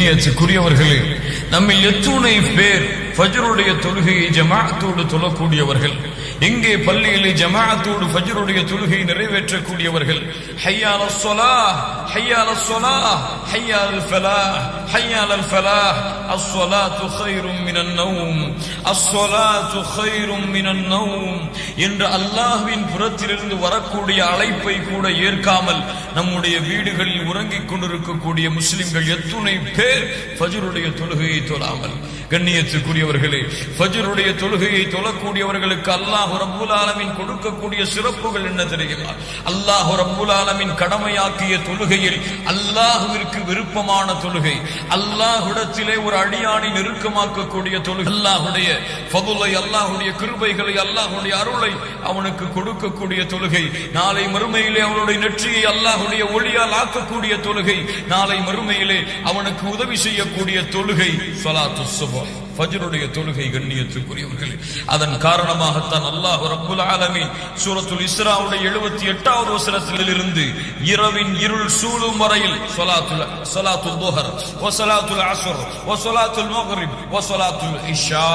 கூறியவர்களே, நம்மில் எத்துணை பேர் ஃபஜ்ருடைய தொழுகையை ஜமாஅத்தோடு தொழக்கூடியவர்கள், எங்கே பள்ளியிலே ஜமாஅத்தோடு ஃபஜ்ருடைய தொழுகை நிறைவேற்றக்கூடியவர்கள். ஹய்யா அலஸ் ஸலாஹ், ஹய்யா அலஸ் ஸலாஹ், ஹய்யா அலல் ஃபலாஹ், ஹய்யா அலல் ஃபலாஹ், அஸ்ஸலாத்து கைரும் மினன் நௌம், அஸ்ஸலாத்து கைரும் மினன் நௌம் என்ற அல்லாஹ்வின் புறத்திலிருந்து வரக்கூடிய அழைப்பை கூட ஏற்காமல் நம்முடைய வீடுகளில் உறங்கிக் கொண்டிருக்கக்கூடிய முஸ்லிம்கள் எத்துணை பேர் ஃபஜ்ருடைய தொழுகையை தொழாமல். கண்ணியத்துக்குரியவர்களே, ஃபஜ்ருடைய தொழுகையை தொழக்கூடியவர்களுக்கு அல்லாஹ் ரப்புல் ஆலமீன் கொடுக்கக்கூடிய சிறப்புகள் என்ன தெரியுமா? அல்லாஹ் ரப்புல் ஆலமீன் கடமையாக்கிய தொழுகையில் அல்லாஹ்விற்கு விருப்பமான தொழுகை, அல்லாஹ்விடத்திலே ஒரு அடியானை நெருக்கமாக்கக்கூடிய தொழுகை, அல்லாஹ்வுடைய ஃபதுலை, அல்லாஹ்வுடைய கிருபைகளை, அல்லாஹ்வுடைய அருளை அவனுக்கு கொடுக்கக்கூடிய தொழுகை, நாளை மறுமையிலே அவனுடைய நெற்றியை அல்லாஹ்வுடைய ஒளியால் ஆக்கக்கூடிய தொழுகை, நாளை மறுமையிலே அவனுக்கு உதவி செய்யக்கூடிய தொழுகை ஸலாத்து சுப்ஹ், ஃபஜ்ருடைய தொழுகை. கண்ணியத்துக்குரியவர்களே, அதன் காரணமாகத்தான் அல்லாஹ் ரப்புல் ஆலமீன் சூரத்துல் இஸ்ராவுடைய 78வது வசனத்திலிருந்து இரவின் இருள் சூழும் வரையில் ஸலாத்துல் துஹர் வ ஸலாத்துல் அஸ்ர் வ ஸலாத்துல் மக்ரிப் வ ஸலாத்துல் இஷா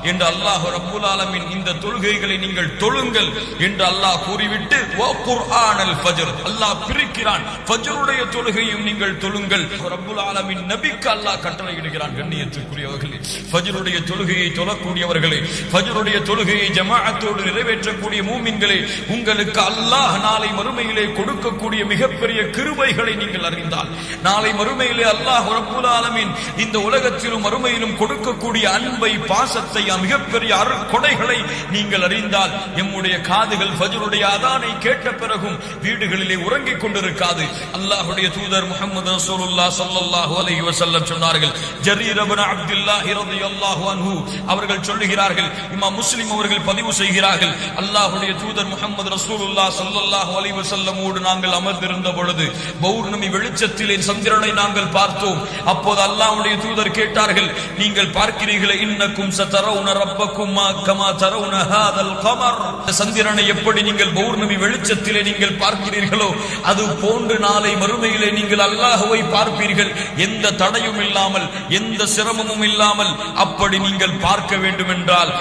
என்று அல்லாஹ் ரப்புல் ஆலமீன் இந்த தொழுகைகளை நீங்கள் தொழுங்கள் என்று அல்லாஹ் கூறிவிட்டு வ குர்ஆனல் ஃபஜ்ர் அல்லாஹ் பிரிக்கிறான். ஃபஜ்ருடைய தொழுகையும் நீங்கள் தொழுங்கள். ரப்புல் ஆலமீன் நபிக்கு அல்லாஹ் கட்டளையிடுகிறான். கண்ணியத்துக்குரியவர்களே, ஃபஜ்ருடைய தொழுகையை தொழக்கூடியவர்களே, ஃபஜ்ருடைய தொழுகையை ஜமாஅத்தோடு நிறைவேற்றக்கூடிய மூமின்களே, உங்களுக்கு அல்லாஹ் நாளை மறுமையிலே கொடுக்கக்கூடிய மிகப்பெரிய கிருபைகளை நீங்கள் அறிந்தால், நாளை மறுமையிலே அல்லாஹ் ரப்புல் ஆலமீன் இந்த உலகத்திலும் மறுமையிலும் கொடுக்கக்கூடிய அன்பை, பாசத்தை, மிகப்பெரிய அருட்கொடைகளை நீங்கள் அறிந்தால், எம்முடைய காதுகள் ஃபஜ்ருடைய அதானை கேட்ட பிறகும் வீடுகளிலே உறங்கிக் கொண்டிருக்காது. அல்லாஹ்வுடைய தூதர் முஹம்மது ரசூலுல்லாஹ் ஸல்லல்லாஹு அலைஹி வஸல்லம் சொன்னார்கள், ஜரீர் இப்னு அப்துல்லாஹ் ரலியல்லாஹு அன்ஹு அவர்கள் சொல்லுகிறார்கள், இமாம் முஸ்லிம் அவர்கள் பதிவு செய்கிறார்கள், அல்லாஹ்வுடைய தூதர் முஹம்மது ரசூலுல்லாஹ் ஸல்லல்லாஹு அலைஹி வஸல்லமோடு நாங்கள் அமர்ந்திருந்த பொழுது பௌர்ணமி வெளிச்சத்திலே சந்திரனை நாங்கள் பார்த்தோம். அப்போது அல்லாஹ்வுடைய தூதர் கேட்டார்கள், நீங்கள் பார்க்கிறீர்களே, இன்னக்கும் சதரவுன ரப்பக்கும் கமா தரவுன ஹாதல் கமர், சந்திரனை எப்படி நீங்கள் பௌர்ணமி வெளிச்சத்திலே நீங்கள் பார்க்கிறீர்களோ அது போன்று நாளை மறுமையிலே நீங்கள் அல்லாஹ்வை பார்ப்பீர்கள். எந்த தடையும் இல்லாமல், எந்த சிரமமும் இல்லாமல் அப்படி நீங்கள் பார்க்க வேண்டும் என்றால்,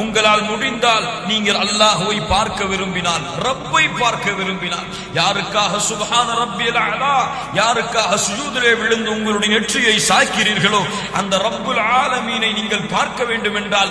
உங்களால் முடிந்தால் நீங்கள் அல்லாஹ்வை பார்க்க விரும்பினால், ரப்பை பார்க்க விரும்பினால், யாருக்காக சுப்ஹான ரப்பியல் அலா, யாருக்காக சுஜூதிலே விழுந்து உங்களுடைய நெற்றியை சாய்க்கிறீர்களோ அந்த ரப்புல் ஆலமீனை நீங்கள் பார்க்க வேண்டும் என்றால்,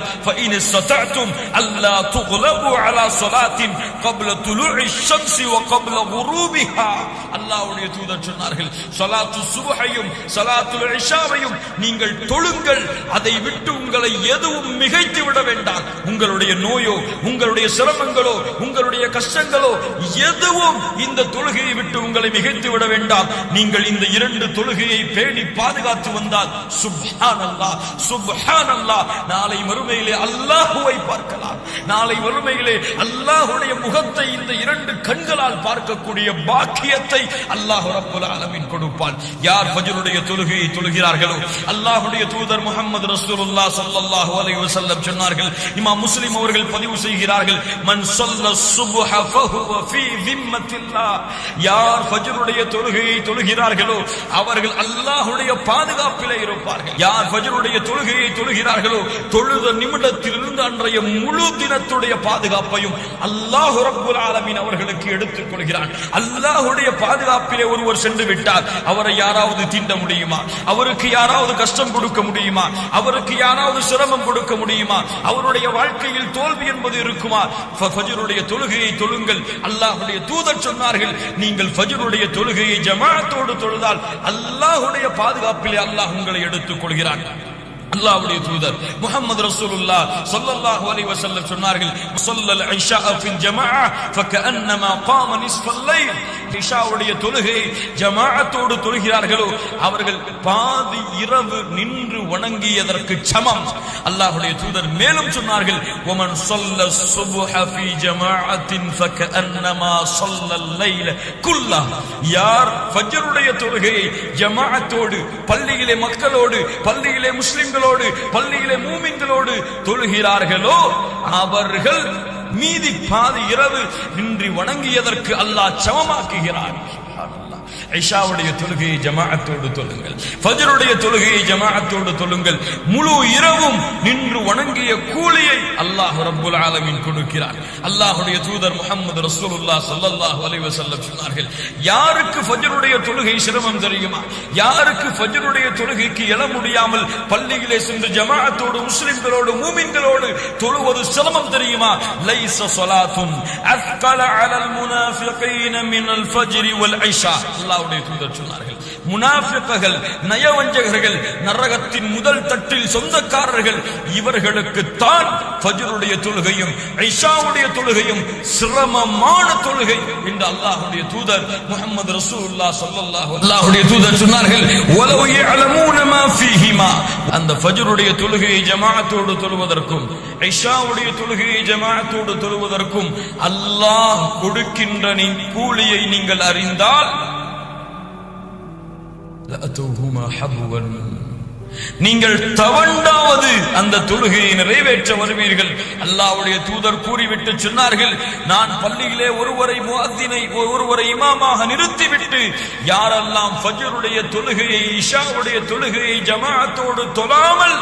அல்லா துக்லபு அலா ஸலாத்தின் قبل طلوع الشمس وقبل غروبها, அல்லாஹ்வுடைய தூதர் சொன்னார்கள், ஸலாத்து சுப்ஹையும் ஸலாத்துல் இஷாவையும் நீங்கள் தொழுங்கள், அதை விட்டு உங்களை எதுவும் மிகைத்து விட வேண்டாம். உங்களுடைய நோயோ, உங்களுடைய சிரமங்களோ, உங்களுடைய கஷ்டங்களோ எதுவும் இந்த தொழுகையை விட்டு உங்களை மிகைத்து விட வேண்டாம். நீங்கள் இந்த இரண்டு தொழுகையை பேணி பாதுகாத்து வந்தால் சுப்ஹானல்லாஹ் சுப்ஹானல்லாஹ், நாளை மறுமையிலே அல்லாஹ்வை பார்க்கலாம். நாளை மறுமையிலே அல்லாஹ்வுடைய முகத்தை இந்த இரண்டு கண்களால் பார்க்கக்கூடிய பாக்கியத்தை அல்லாஹ் ரப்புல் ஆலமீன் கொடுப்பான். யார் ஃபஜ்ருடைய தொழுகையை தொழுகிறார்களோ, அல்லாஹ்வுடைய தூதர் முஹம்மது ரசூலுல்லாஹ் ஸல்லல்லாஹு அலைஹி வஸல்லம் சொன்னார்கள், இமாம் முஸ்லிம் அவர்கள் பதிவு செய்கிறார்கள், மன் ஸல்ல ஸுப்ஹ ஃபஹுவ ஃபீ திம்மத்தில்லாஹ், யார் ஃபஜ்ருடைய தொழுகையை தொழுகிறார்களோ அவர்கள் அல்லாஹ்வுடைய பாதுகாப்பிலே இருப்பார்கள். யார் ஃபஜ்ருடைய தொழுகையை தொழுகிறார்களோ தொழுத நிமிடத்திலிருந்து அன்றைய முழு தினத்துடைய பாதுகாப்பையும் அல்லாஹ் ரப்புல் ஆலமீன் அவர்களுக்கு எடுத்துக் கொள்கிறான். அல்லாஹ்வுடைய பாதுகாப்பிலே ஒருவர் சென்று விட்டார், அவரை யாராவது தீண்ட முடியுமா? அவருக்கு யாராவது கஷ்டம் கொடுக்க முடியுமா? அவருக்கு யாராவது சிரமம் கொடுக்க முடியுமா? அவருடைய வாழ்க்கையில் தோல்வி என்பது இருக்குமா? ஃபஜ்ருடைய தொழுகையை தொழுங்கள். அல்லாஹ்வுடைய தூதர் சொன்னார்கள், நீங்கள் ஃபஜ்ருடைய தொழுகையை ஜமாஅத்தோடு தொழுதால் அல்லாஹ்வுடைய பாதுகாப்பிலே அல்லாஹ் உங்களை எடுத்துக் கொள்கிறான். அல்லாஹ்வுடைய தூதர் முஹம்மது ரசூலுல்லாஹ் ஸல்லல்லாஹு அலைஹி வஸல்லம் சொன்னார்கள், ஸல்லல் இஷா ஃபில் ஜமாஅ ஃபகஅன்னமா காம நிஸ்ஃபல் லைல், இஷாவுடைய தொழுகையை ஜமாஅத்தோடு தொழுகிறார்களோ அவர்கள் பாதி இரவு நின்று வணங்கியதற்கு சமம். அல்லாஹ்வுடைய தூதர் மேலும் சொன்னார்கள், வமன் ஸல்ல ஸுப்ஹ ஃபீ ஜமாஅத்தின் ஃபகஅன்னமா ஸல்லல் லைல குல்லஹ், யார் ஃபஜ்ருடைய தொழுகையை ஜமாஅத்தோடு பள்ளியிலே மக்களோடு, பள்ளியிலே முஸ்லிம்களோடு, பள்ளியிலே மூமின்களோடு தொழுகிறார்களோ அவர்கள் மீதி பாதி இரவு நின்று வணங்கியதற்கு அல்லாஹ் சமமாக்குகிறார். இஷாவுடைய தொழுகையை ஜமாஅத்தோடு தொழுங்கள், ஃபஜ்ருடைய தொழுகையை ஜமாஅத்தோடு தொழுங்கள். முழு இரவும் நின்று வணங்கிய கூலியை அல்லாஹ் ரப்புல் ஆலமீன் கொடுக்கிறார். அல்லாஹ்வுடைய தூதர் முஹம்மது ரசூலுல்லாஹ் ஸல்லல்லாஹு அலைஹி வஸல்லம் சொன்னார்கள், யாருக்கு ஃபஜ்ருடைய தொழுகை சிரமம் தெரியுமா? யாருக்கு ஃபஜ்ருடைய தொழுகைக்கு எழ முடியாமல் பள்ளியிலே சென்று ஜமாஅத்தோடு முஸ்லிம்களோடு மூமின்களோடு தொழுவது சிரமம் தெரியுமா? லைஸ ஸலாத்துன் அஸ்கல அலல் முனாஃபிகீன மினல் ஃபஜ்ரி வல் இஷா. அல்லாஹ்வுடைய தூதர் சொன்னார்கள், முனாஃபிக்குகள், நயவஞ்சகர்கள், நரகத்தின் முதல் தட்டில் சொந்தக்காரர்கள், இவர்களுக்கு தான் ஃபஜ்ருடைய தொழுகையும் இஷாவுடைய தொழுகையும் சிரமமான தொழுகை என்று அல்லாஹ்வுடைய தூதர் முஹம்மது ரசூலுல்லாஹ் ஸல்லல்லாஹு அல்லாஹ்வுடைய தூதர் சொன்னார்கள். வலவ் யஅலமூன மா ஃபீஹிமா. அந்த ஃபஜ்ருடைய தொழுகையை ஜமாஅத்தோடு தொழுவதற்கும் இஷாவுடைய தொழுகையை ஜமாஅத்தோடு தொழுவதற்கும் அல்லாஹ் கொடுக்கின்ற கூலியை நீங்கள் அறிந்தால் நீங்கள் தவண்டாவது அந்த தொழுகையை நிறைவேற்ற வருவீர்கள். அல்லாஹ்வுடைய தூதர் கூறிவிட்டு சொன்னார்கள், நான் பள்ளியிலே ஒருவரை இமாமாக நிறுத்திவிட்டு யாரெல்லாம் ஃபஜ்ருடைய தொழுகையை இஷாவுடைய தொழுகையை ஜமாஅத்தோடு தொழாமல்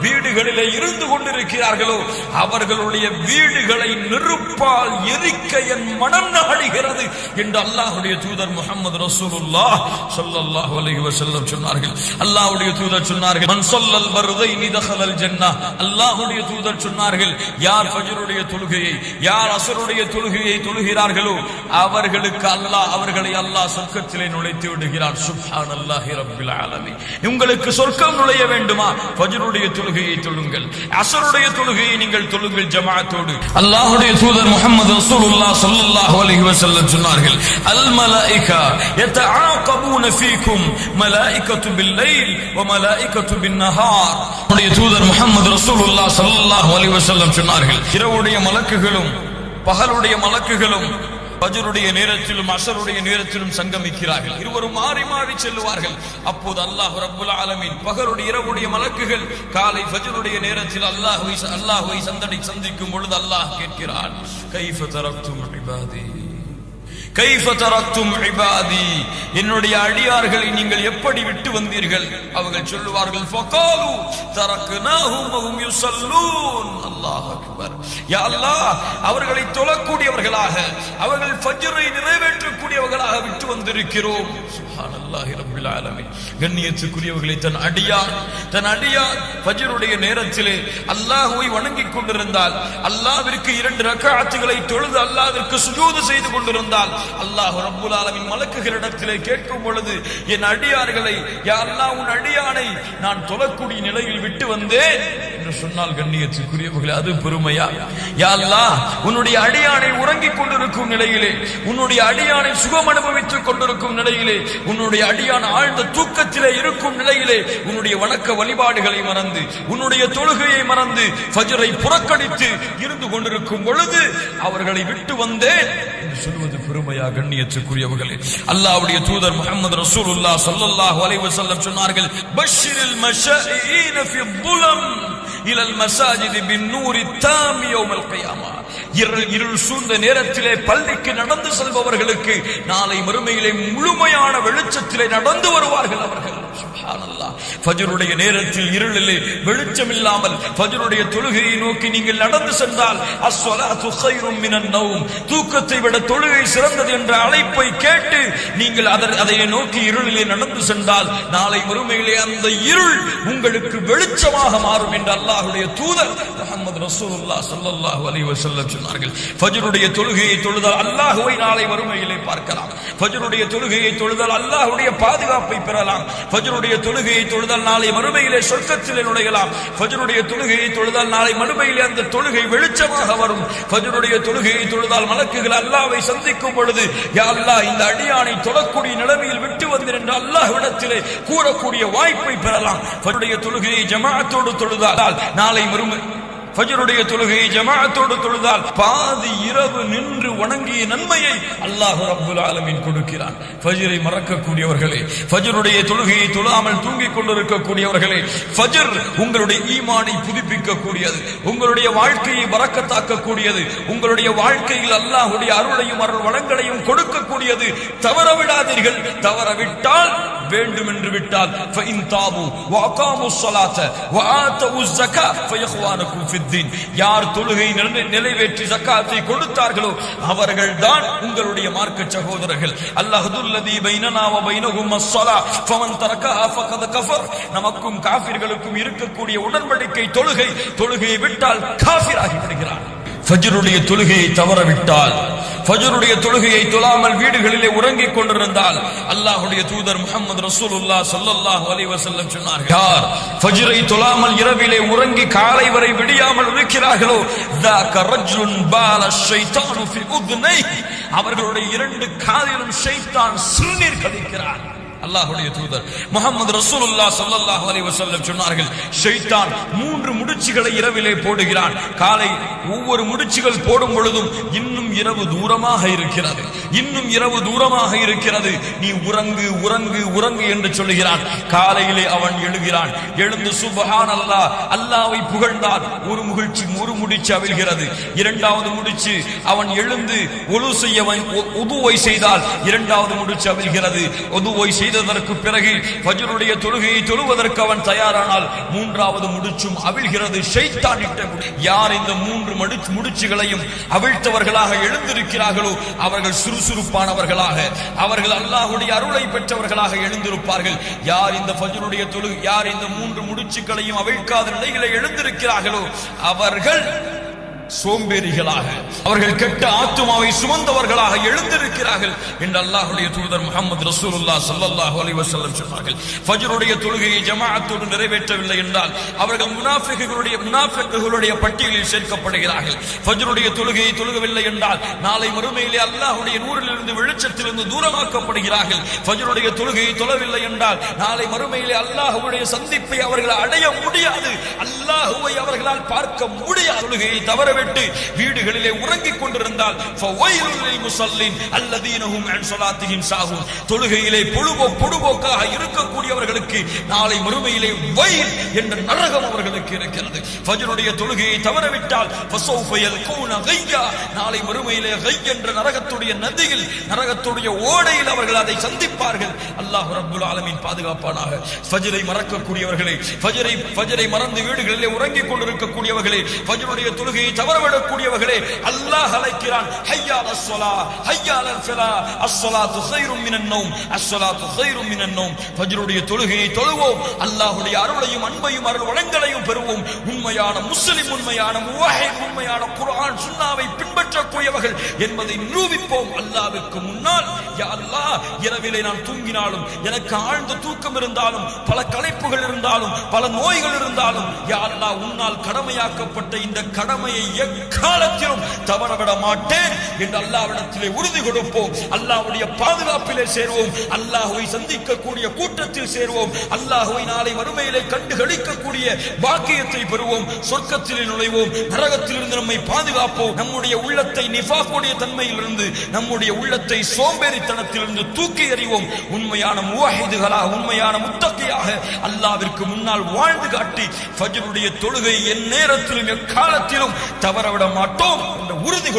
வீடுகளிலே இருந்து கொண்டிருக்கிறார்களோ அவர்களுடைய வீடுகளை நெருப்பால் எரிக்க என் மனம் நாடுகிறது என்று அல்லாஹ்வுடைய தூதர் முஹம்மது ரசூலுல்லாஹ் ஸல்லல்லாஹு அலைஹி வஸல்லம் சொன்னார்கள். அல்லாஹ்வுடைய தூதர் சொன்னார்கள், மன் ஸல்லல் பர்தைனி தഖலல் ஜன்னah. அல்லாஹ்வுடைய தூதர் சொன்னார்கள், யார் ஃபஜ்ருடைய தொழுகையை யார் அஸ்ருடைய தொழுகையை தொழுகிறார்களோ அவர்களை அல்லாஹ் சொர்க்கத்திலே நுழைத்து விடுகிறார். சுப்ஹானல்லாஹி ரப்பில் ஆலமீன். உங்களுக்கு சொர்க்கம் நுழைய வேண்டுமா? ஃபஜ்ருடைய தொழுகையை தொழுங்கள், அஸ்ருடைய தொழுகையை நீங்கள் தொழுங்கள் ஜமாஅத்தோடு. அல்லாஹ்வுடைய தூதர் முஹம்மது ரசூலுல்லாஹ் ஸல்லல்லாஹு அலைஹி வஸல்லம் சொன்னார்கள், அல் மலாயிகா யதஆகபூன ஃபீக்கும் மலாயிகத்து பில் லைல் வ மலாயிகத்து பின் நஹார். நம்முடைய தூதர் முஹம்மது ரசூலுல்லாஹ் ஸல்லல்லாஹு அலைஹி வஸல்லம் சொன்னார்கள், இரவுடைய மலக்குகளும் பகலுடைய மலக்குகளும் ஃபஜ்ருடைய நேரத்திலும் அஸ்ருடைய நேரத்திலும் சங்கமிக்கிறார்கள். இருவரும் மாறி மாறி செல்வார்கள். அப்போது அல்லாஹ் ரப்புல் ஆலமீன் பகலுடைய இரவுடைய மலக்குகள் காலை ஃபஜ்ருடைய நேரத்தில் அல்லாஹ்வை சந்திக்கும் பொழுது அல்லாஹ் கேட்கிறான், கைஃப தரக்தும் இபாதி கைஃப தரக்தும் இபாதி, என்னுடைய அடியார்களை நீங்கள் எப்படி விட்டு வந்தீர்கள்? அவர்கள் சொல்லுவார்கள், ஃபகாலு தரக்னாஹும் வஹும் யுஸல்லூன். அல்லாஹ் அக்பர். யா அல்லாஹ், அவர்களை தொழக்கூடியவர்களாக அவர்கள் ஃபஜ்ரை நிறைவேற்றக்கூடியவர்களாக விட்டு வந்திருக்கிறோம். சுப்ஹானல்லாஹி ரப்பில் ஆலமீன். கண்ணியத்துக்குரியவர்களை, தன் அடியார் ஃபஜ்ருடைய நேரத்திலே அல்லாஹ்வை வணங்கிக் கொண்டிருந்தால், அல்லாஹ்விற்கு 2 ரக்அத்துகளை தொழுது அல்லாஹ்விற்கு சுஜூது செய்து கொண்டிருந்தால் அல்லாஹ் ரப்புல் ஆலமீன் மலக்குகளிடத்திலே கேட்கும் பொழுது, என் அடியார்களை யா அல்லாஹ் உன் அடியானை நான் தொழக்கூடிய நிலையில் விட்டு வந்தேன் என்று சொன்னால், கண்ணியத்துக்குரியவர்களே, அது பெருமையா? யா அல்லாஹ், உன்னுடைய அடியானை உறங்கிக் கொண்டிருக்கும் நிலையிலே, உன்னுடைய அடியானை சுகம் அனுபவித்துக் கொண்டிருக்கும் நிலையிலே, உன்னுடைய அடியான் ஆழ்ந்த தூக்கத்திலே இருக்கும் நிலையிலே உன்னுடைய வணக்க வழிபாடுகளை மறந்து உன்னுடைய தொழுகையை மறந்து ஃபஜ்ரை புறக்கணித்து இருந்து கொண்டிருக்கும் பொழுது அவர்களை விட்டு வந்தேன் என்று சொல்வது பெருமையா? கண்ணியத்துக்குரியவர்களே, அல்லாஹ்வுடைய தூதர் முஹம்மது ரசூலுல்லாஹ் ஸல்லல்லாஹு அலைஹி வஸல்லம் சொன்னார்கள், பஷ்ஷிரில் மஷாயீன ஃபி ظுலம் இலல் மசாஜித் பின் நூரி தாம் யௌமல் கியாமா. இருள் சூழ்ந்த நேரத்திலே பள்ளிக்கு நடந்து செல்பவர்களுக்கு நாளை மறுமையிலே முழுமையான வெளிச்சத்திலே நடந்து வருவார்கள் அவர்கள். சுப்ஹானல்லாஹ். ஃபஜ்ருடைய நேரத்தில் இருளிலே வெளிச்சம் இல்லாமல் ஃபஜ்ருடைய தொழுகையை நோக்கி நீங்கள் நடந்து சென்றால், அஸ்ஸலாத்து கைரும் மினன் நௌம், தூக்கத்தை விட தொழுகை சிறந்தது என்ற அழைப்பை கேட்டு நீங்கள் அதை நோக்கி இருளிலே நடந்து சென்றால் நாளை மறுமையிலே அந்த இருள் உங்களுக்கு வெளிச்சமாக மாறும் என்று அல்லாஹ்வுடைய தூதர் முஹம்மது ரசூலுல்லாஹ் ஸல்லல்லாஹு அலைஹி வஸல்லம் சொன்னார்கள். ஃபஜ்ருடைய தொழுகையை தொழுதால் அல்லாஹ்வை நாளை மறுமையிலே பார்க்கலாம். ஃபஜ்ருடைய தொழுகையை தொழுதால் அல்லாஹ்வுடைய பாதுகாப்பை பெறலாம். ஃபஜ்ருடைய தொழுகையை தொழுதால் நாளை மறுமையிலே சொர்க்கத்திலே நுழையலாம். ஃபஜ்ருடைய தொழுகையை தொழுதால் நாளை மறுமையிலே அந்த தொழுகை வெளிச்சமாக வரும். ஃபஜ்ருடைய தொழுகையை தொழுதால் மலக்குகள் அல்லாஹ்வை சந்திக்கும் பொழுது, யா அல்லாஹ், இந்த அடியானை தொழக்கூடிய நிலைமையில் விட்டு வந்தேன் என்று அல்லாஹ்விடத்திலே கூறக்கூடிய வாய்ப்பை பெறலாம். ஃபஜ்ருடைய தொழுகையை ஜமாஅத்தோடு தொழுதால் நாளை ஃபஜ்ருடைய தொழுகையை ஜமாஅத்தோடு தொழுதால் பாதி இரவு நின்று வணங்கிய நன்மையை அல்லாஹ் ரப்புல் ஆலமீன் கொடுக்கிறான். ஃபஜ்ரை மறக்கக்கூடியவர்களே, ஃபஜ்ருடைய தொழுகையை தொழாமல் தூங்கிக் கொண்டிருக்கக்கூடியவர்களே, ஃபஜ்ர் உங்களுடைய ஈமானை புதுப்பிக்கக்கூடியது, உங்களுடைய வாழ்க்கையை பரக்கத்தாக்கக்கூடியது, உங்களுடைய வாழ்க்கையில் அல்லாஹ்வுடைய அருளையும் அருள் வளங்களையும் கொடுக்கக்கூடியது. தவறவிடாதீர்கள். தவறவிட்டால் வேண்டும் என்று விட்டால் ஃபஇன் தாபு வஅகாமுஸ் ஸலாத வஆதவுஸ் ஸகாத் ஃபயஹ்வானுக்கும் ஃபித்தீன், யார் தொழுகை நிறைவேற்றி ஸகாத்தை கொடுத்தார்களோ அவர்கள்தான் உங்களுடைய மார்க்க சகோதரர்கள். அல்லாஹுல்லதி பைனனா வ பைனஹும் அஸ்ஸலா ஃபமன் தரகஹா ஃபகத் கஃபர், நமக்கும் காஃபிர்களுக்கும் இருக்கக்கூடிய உடன்படிக்கை தொழுகையை விட்டால் காஃபிராகி விடுகிறான். ஃபஜ்ருடைய தொழுகையை தவறவிட்டால், ஃபஜ்ருடைய தொழுகையை தொழாமல் வீடுகளிலே உறங்கிக் கொண்டிருந்தால் அல்லாஹ்வுடைய தூதர் முஹம்மது ரசூலுல்லாஹ் ஸல்லல்லாஹு அலைஹி வஸல்லம் சொன்னார்கள், யார் ஃபஜ்ரை தொழாமல் இரவிலே உறங்கி காலை வரை விடியாமல் இருக்கிறார்களோ ذاك رجل بال الشيطان في اذنيه, அவர்களுடைய இரண்டு காதிலும் ஷைத்தான் சிறுநீர் கழிக்கிறான். அல்லாஹ்வுடைய தூதர் முஹம்மது ரசூலுல்லாஹ் ஸல்லல்லாஹு அலைஹி வஸல்லம் சொன்னார்கள், ஷைத்தான் 3 முடிச்சுகளை இரவிலே போடுகிறான். காலை ஒவ்வொரு முடிச்சுகள் போடும் பொழுதும் இன்னும் இரவு தூரமாக இருக்கிறது, இன்னும் இரவு தூரமாக இருக்கிறது, நீ உறங்கு உறங்கு உறங்கு என்று சொல்லுகிறான். காலையிலே அவன் எழுகிறான். எழுந்து சுப்ஹானல்லாஹ் அல்லாஹ்வை புகழ்ந்தால் ஒரு முடிச்சு அவிழ்கிறது. இரண்டாவது முடிச்சு அவன் எழுந்து ஒது செய்ய உதுவை செய்தால் இரண்டாவது முடிச்சு அவிழ்கிறது. உதுவை செய்ததற்கு பிறகு ஃபஜ்ருடைய தொழுகையை தொழுவதற்கு அவன் தயாரானால் மூன்றாவது முடிச்சும் அவிழ்கிறது. ஷைத்தான் இட்ட யார் இந்த 3 முடிச்சுகளையும் அவிழ்த்தவர்களாக எழுந்திருக்கிறார்களோ அவர்கள் சுறுசுறுப்பானவர்களாக, அவர்கள் அல்லாஹ்வுடைய அருளை பெற்றவர்களாக எழுந்திருப்பார்கள். யார் இந்த ஃபஜ்ருடைய தொழுகை, யார் இந்த 3 முடிச்சுகளையும் அவிழ்க்காத நிலையிலே எழுந்திருக்கிறார்களோ அவர்கள் சோம்பேறிகளாக, அவர்கள் கெட்ட ஆத்துமாவை சுமந்தவர்களாக எழுந்திருக்கிறார்கள் என்று அல்லாஹ்வுடைய தூதர் முஹம்மது ரசூலுல்லாஹ் ஸல்லல்லாஹு அலைஹி வஸல்லம் சொன்னார்கள். ஃபஜ்ருடைய தொழுகையை ஜமாஅத்தோடு நிறைவேற்றவில்லை என்றால் அவர்கள் முனாஃபிக்குகளுடைய பட்டியலில் சேர்க்கப்படுகிறார்கள். ஃபஜ்ருடைய தொழுகையை தொழுகவில்லை என்றால் நாளை மறுமையிலே அல்லாஹ்வுடைய நூரிலிருந்து வெளிச்சத்திலிருந்து தூரமாக்கப்படுகிறார்கள். ஃபஜ்ருடைய தொழுகையை தொழவில்லை என்றால் நாளை மறுமையிலே அல்லாஹ்வுடைய சந்திப்பை அவர்கள் அடைய முடியாது, அல்லாஹ்வை அவர்களால் பார்க்க முடியாது. தொழுகையை தவற வீடுகளிலே உறங்கிக் கொண்டிருந்தால் தொழுகையிலே பொழுதுபோக்காக இருக்கக்கூடியவர்களுக்கு நாளை மறுமையிலே வயல் என்ற நரகம் அவர்களுக்கு இருக்கிறது. ஃபஜ்ருடைய தொழுகையை தவறவிட்டால் நாளை மறுமையிலே கை என்ற நரகத்துடைய நதியில், நரகத்துடைய ஓடையில் அவர்கள் அதை சந்திப்பார்கள். அல்லாஹ் ரப்புல் ஆலமீன் பாதுகாப்பானாக. ஃபஜ்ரை மறக்கக்கூடியவர்களே, ஃபஜ்ரை மறந்து வீடுகளிலே உறங்கிக் கொண்டிருக்கக்கூடியவர்களே, ஃபஜ்ருடைய தொழுகையை தவறவிடக்கூடியவர்களே, அல்லாஹ் அழைக்கிறான், ஹய்யா அலஸ் ஸலாஹ் ஹய்யா அலல் ஃபலாஹ், அஸ்ஸலாத்து கைரும் மினன் நௌம், அஸ்ஸலாத்து கைரும் மினன் நௌம். ஃபஜ்ருடைய தொழுகையை தொழுவோம், அல்லாஹ்வுடைய அருளையும் அன்பையும் அருள் வளங்களையும் பெறுவோம். உண்மையான முஸ்லிம், உண்மையான முவஹித், உண்மையான குர்ஆன் சுன்னாவை பின்பற்றக்கூடியவர்கள் என்பதை நிரூபிப்போம். அல்லாஹ்வுக்கு முன்னால் யா அல்லாஹ், இரவிலே நான் தூங்கினாலும், எனக்கு ஆழ்ந்த தூக்கம் இருந்தாலும், பல களைப்புகள் இருந்தாலும், பல நோய்கள் இருந்தாலும், யா அல்லாஹ் உன்னால் கடமையாக்கப்பட்ட இந்த கடமையை எக்காலத்திலும் தவறவிட மாட்டேன் என்று அல்லாஹ்விடத்திலே உறுதி கொடுப்போம். அல்லாஹ்வுடைய பாதுகாப்பிலே சேர்வோம், அல்லாஹ்வை சந்திக்கக்கூடிய கூட்டத்தில் சேர்வோம், அல்லாஹ்வை நாளை மறுமையிலே கண்டு களிக்கக்கூடிய பாக்கியத்தை பெறுவோம், சொர்க்கத்திலே நுழைவோம், நரகத்திலிருந்து நம்மை பாதுகாப்போம். நம்முடைய உள்ளத்தை நிஃபாக்குடைய தன்மையிலிருந்து, நம்முடைய உள்ளத்தை சோம்பேறித்தனத்திலிருந்து தூக்கி எறிவோம். உண்மையான முவஹிதுகளாக, உண்மையான முத்தகியாக அல்லாஹ்விற்கு முன்னால் வாழ்ந்து காட்டி ஃபஜ்ருடைய தொழுகை என் நேரத்திலும் எக்காலத்திலும் தவறவிட மாட்டோம் என்ற உறுதி